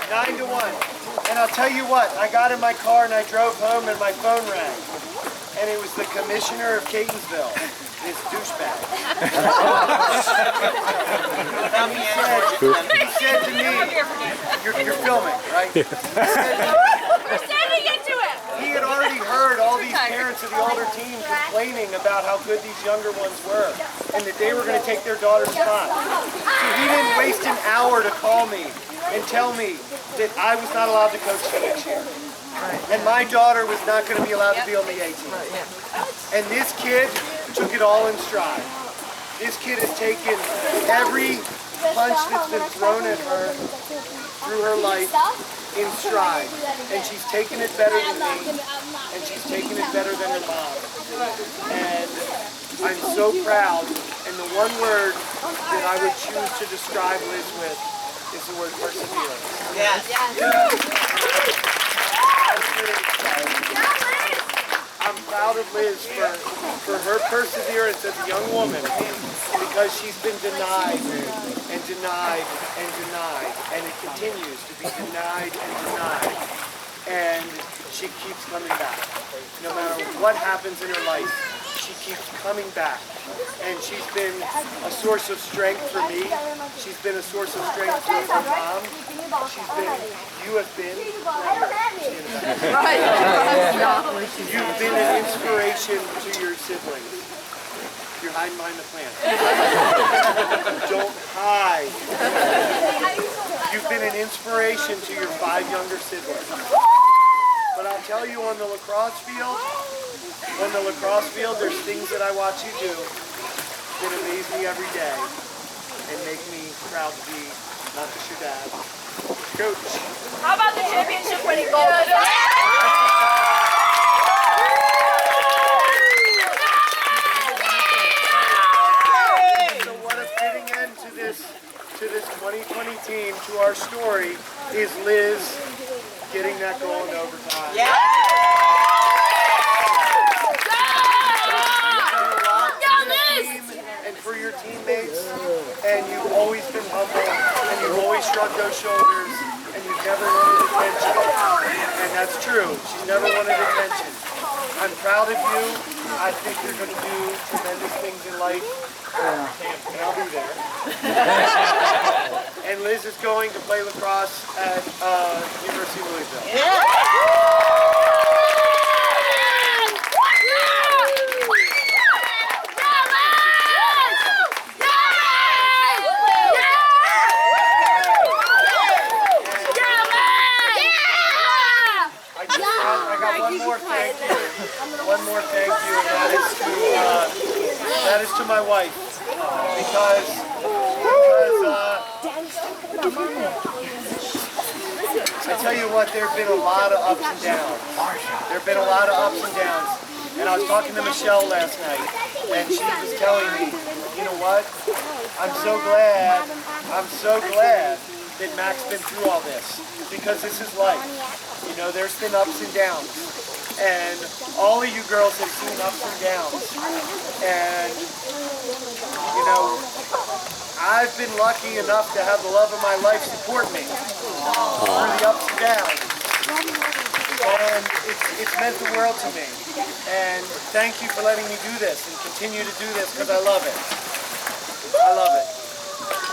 9-1. And I'll tell you what, I got in my car and I drove home and my phone rang. And it was the commissioner of Catonsville, this douchebag. He said to me, you're filming, right? We're sending it to him. He had already heard all these parents of the older team complaining about how good these younger ones were and that they were going to take their daughter's spot. So he didn't waste an hour to call me and tell me that I was not allowed to coach the next year. And my daughter was not going to be allowed to be on the A team. And this kid took it all in stride. This kid has taken every punch that's been thrown at her through her life in stride. And she's taken it better than me. And she's taken it better than her mom. And I'm so proud. And the one word that I would choose to describe Liz with is the word perseverance. Yes. I'm proud of Liz for her perseverance as a young woman because she's been denied and denied and denied, and it continues to be denied and denied, and she keeps coming back. No matter what happens in her life, she keeps coming back, and she's been a source of strength for me. She's been a source of strength for her mom. You have been an inspiration to your siblings. You're hiding behind the plant. Don't hide. You've been an inspiration to your 5 younger siblings. But I'll tell you, on the lacrosse field, there's things that I watch you do that amaze me every day and make me proud to be not just your dad, coach. How about the championship winning goal? So what a fitting end to this 2020 team, to our story, is Liz getting that goal in overtime. Yeah. And for your teammates, and you've always been humble, and you've always shrugged those shoulders, and you've never wanted attention. And that's true. She's never wanted attention. I'm proud of you. I think you're going to do tremendous things in life. And I'll be there. And Liz is going to play lacrosse at University of Louisville. I got one more thank you. One more thank you, and that is to my wife, because tell you what, there have been a lot of ups and downs. There have been a lot of ups and downs. And I was talking to Michelle last night, and she was telling me, you know what? I'm so glad that Mac's been through all this, because this is life. You know, there's been ups and downs. And all of you girls have seen ups and downs. And, you know, I've been lucky enough to have the love of my life support me through the ups and downs. And it's meant the world to me. And thank you for letting me do this and continue to do this, because I love it. I love it.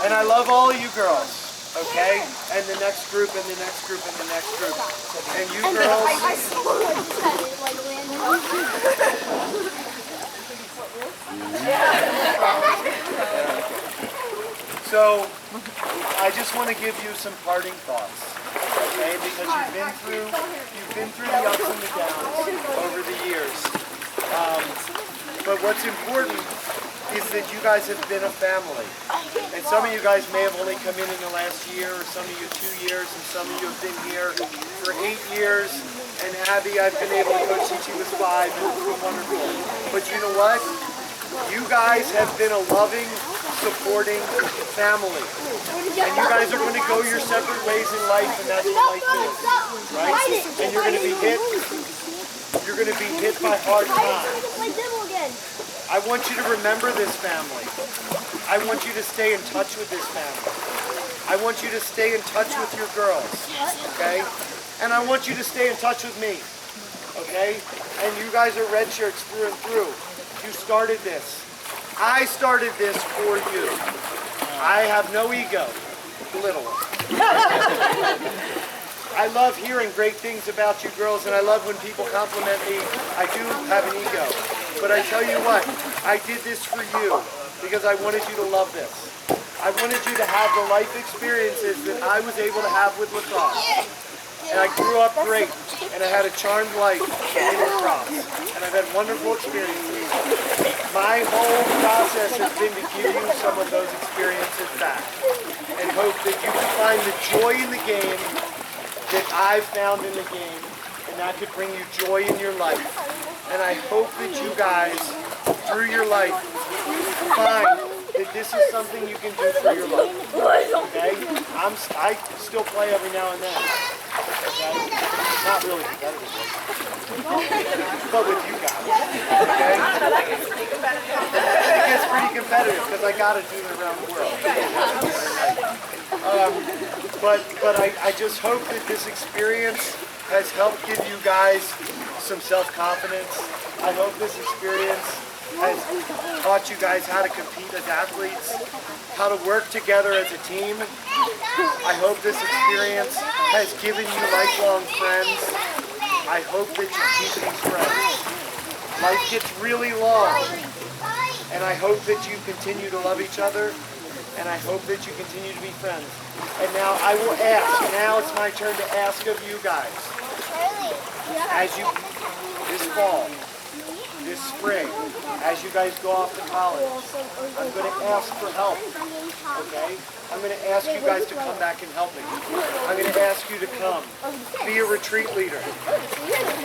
And I love all of you girls, okay? And the next group, and the next group, and the next group. And you girls... So, I just want to give you some parting thoughts, okay? Because you've been through the ups and the downs over the years. But what's important is that you guys have been a family. And some of you guys may have only come in the last year, or some of you 2 years, and some of you have been here for 8 years. And Abby, I've been able to coach since she was 5, and it's been wonderful. But you know what? You guys have been a loving, supporting family. And you guys are going to go your separate ways in life, and that's what life is, right? And you're going to be hit by hard times. I want you to remember this family. I want you to stay in touch with this family. I want you to stay in touch with your girls, okay? And I want you to stay in touch with me, okay? And you guys are red shirts through and through. You started this. I started this for you. I have no ego, little one. I love hearing great things about you girls, and I love when people compliment me. I do have an ego. But I tell you what, I did this for you because I wanted you to love this. I wanted you to have the life experiences that I was able to have with lacrosse. And I grew up great, and I had a charmed life in lacrosse. And I've had wonderful experiences. My whole process has been to give you some of those experiences back. And hope that you can find the joy in the game that I've found in the game, and that could bring you joy in your life. And I hope that you guys, through your life, find that this is something you can do for your life. Okay? I still play every now and then. Okay? Not really competitively. But with you guys. Okay? It gets pretty competitive because I got to do it around the world. But I just hope that this experience has helped give you guys some self-confidence. I hope this experience has taught you guys how to compete as athletes, how to work together as a team. I hope this experience has given you lifelong friends. I hope that you keep these friends. Life gets really long, and I hope that you continue to love each other, and I hope that you continue to be friends. And now I will ask, now it's my turn to ask of you guys, as you, this fall, this spring, as you guys go off to college, I'm going to ask for help, okay? I'm going to ask you guys to come back and help me. I'm going to ask you to come. Be a retreat leader.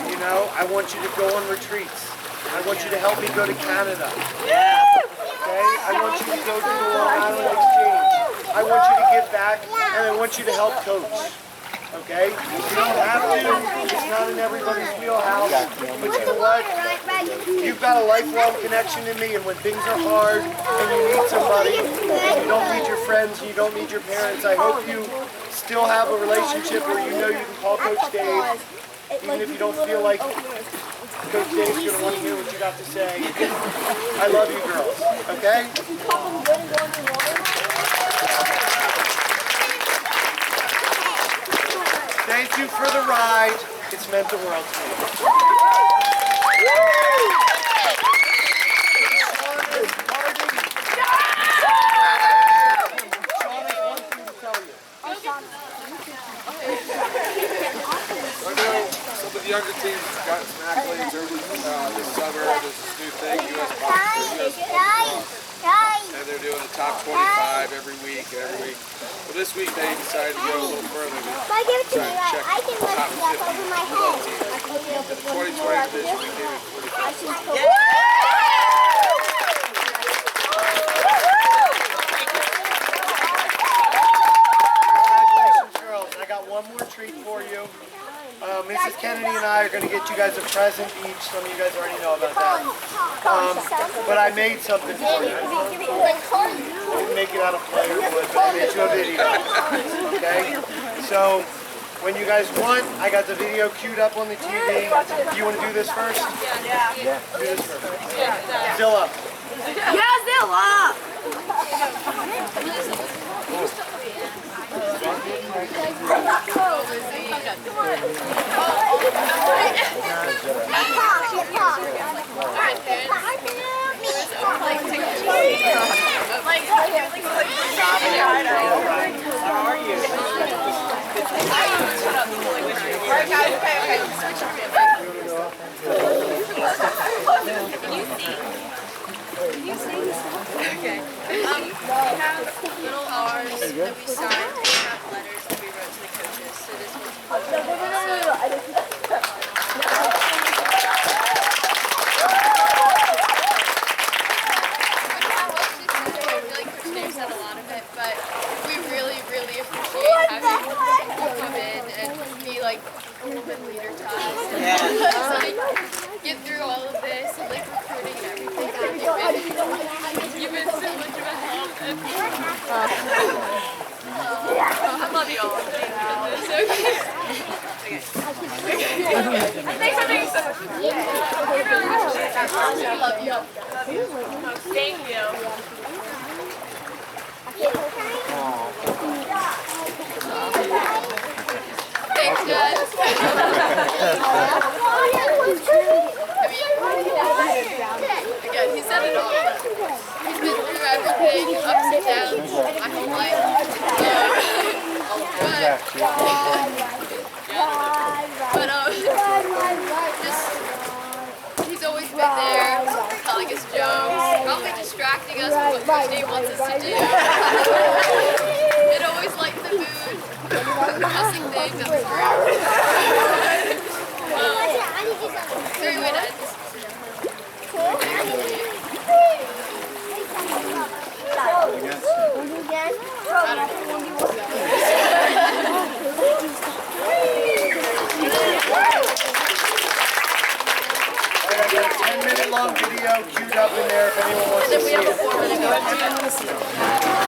You know, I want you to go on retreats. I want you to help me go to Canada. Okay? I want you to go to the Long Island Exchange. I want you to give back, and I want you to help coach. Okay? You don't have to. It's not in everybody's wheelhouse. But you know what? You've got a lifelong connection to me, and when things are hard and you need somebody, and you don't need your friends, and you don't need your parents, I hope you still have a relationship where you know you can call Coach Dave, even if you don't feel like Coach Dave's going to want to hear what you got to say. I love you girls, okay? Thank you for the ride. It's meant the world to me. Some of the younger teams got some accolades this summer. There's this new thing, US Boxer, US and they're doing the top 25 every week. But this week they decided to go a little further. If I give it to me, right, I can lift top it up 50 over my football head. teams. The 2020 division they gave it 45. Congratulations, girls. I got one more treat for you. Mrs. Kennedy and I are going to get you guys a present each. Some of you guys already know about that. But I made something for you. I didn't make it out of plywood, but I made you a video. Okay? So, when you guys want, I got the video queued up on the TV. Do you want to do this first? Yeah. Do this first. Zilla. Okay. We have little R's that we signed, we have letters that we wrote to the coaches. So this one's I feel like Coach Dave said a lot of it, but we really, really appreciate having people come in and be like a little bit leader to us. And just like get through all of this and like recruiting and everything. You've been so much of a help. And, I love you all. Thank you. Thanks for being so much. We really appreciate that. I love you. Thank you. Thanks, guys. Again, he said it all. He's been through everything, ups and downs, my whole life. Just, he's always been there, telling us jokes, probably distracting us from what Coach Dave wants us to do. It always lightened the mood, cussing things at the very way to end this. I got a 10-minute long video queued up in there if anyone wants to see it.